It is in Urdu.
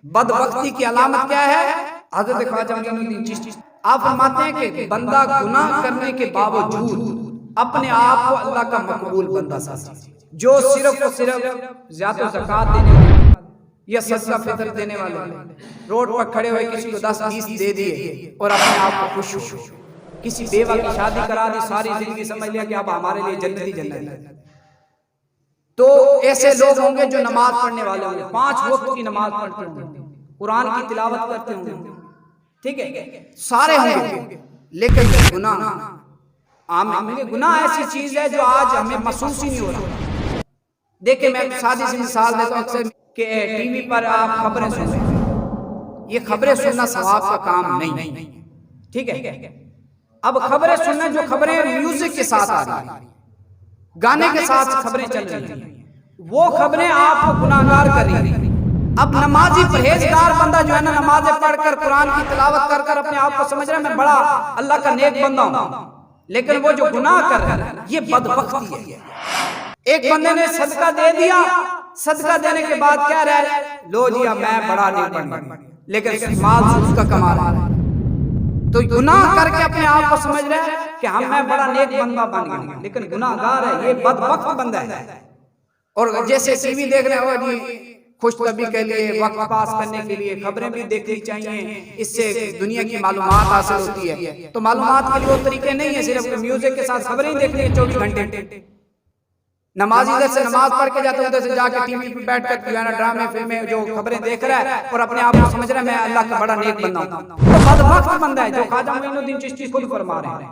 بدبختی کی علامت کیا ہے؟ حضرت خواجہ معین الدین چشتی آپ فرماتے ہیں کہ بندہ گناہ کرنے کے باوجود اپنے آپ کو اللہ کا مقبول بندہ سمجھے، جو صرف و صرف زکات و زکات دینے والے یا صدقہ فطر دینے والے روڈ پر کھڑے ہوئے کسی کو 10-20 دے دیے اور اپنے آپ کو خوش ہو، کسی بیوہ کی شادی کرا دی، ساری زندگی سمجھ لیا کہ اب ہمارے لیے جنت ہی جنت ہے، تو ایسے لوگ ہوں گے جو نماز پڑھنے والے ہوں گے، 5 وقت کی نماز پڑھتے ہوں گے، قرآن کی تلاوت کرتے ہوں گے، ٹھیک ہے، سارے ہوں گے، لیکن گناہ عام گناہ ایسی چیز ہے جو آج ہمیں محسوس ہی نہیں ہو رہا۔ دیکھیں میں سادی سی مثال دیتا ہوں اکثر کہ ٹی وی پر آپ خبریں سنتے ہیں، یہ خبریں سننا ثواب کا کام نہیں، ٹھیک ہے، اب خبریں سننا جو خبریں میوزک کے ساتھ آ رہی ہیں، گانے کے ساتھ خبریں چل رہی ہیں، وہ خبریں آپ کو گناہگار کر رہی ہیں۔ اب نمازی پرہیزگار بندہ جو ہے نا، نمازیں پڑھ کر قرآن کی تلاوت کر کر اپنے آپ کو سمجھ رہا ہے میں بڑا اللہ کا نیک بندہ ہوں، لیکن وہ جو گناہ کر رہا ہے یہ بدبختی ہے۔ ایک بندے نے صدقہ دے دیا، صدقہ دینے کے بعد کہہ رہا ہے لو جی میں بڑا نیک بندہ، لیکن مال اس کا کما رہا ہے، تو گناہ کر کے اپنے آپ کو سمجھ رہا ہے کہ میں بڑا نیک بندہ بن گیا، لیکن گناہ گار ہے، یہ بدبخت بندہ ہے۔ اور جیسے ٹی وی دیکھ رہے ہو جی خوش طبی کے لیے، وقت پاس کرنے کے لیے خبریں بھی دیکھنی چاہیے، اس سے دنیا کی معلومات حاصل ہوتی ہے، تو معلومات کے لیے وہ طریقے نہیں ہیں صرف میوزک کے ساتھ خبریں ہی دیکھنی ہے 24 گھنٹے۔ نمازی ادھر سے نماز پڑھ کے جاتا ہے، ادھر سے جا کے ٹی وی پہ بیٹھ کر جو ہے نا ڈرامے فلمیں جو خبریں دیکھ رہا ہے اور اپنے آپ کو سمجھ رہا ہے میں اللہ کا بڑا نیک بندہ ہوں، تو بدبخت بندہ ہے جو خواجہ معین الدین چشتی خود فرما رہے ہیں۔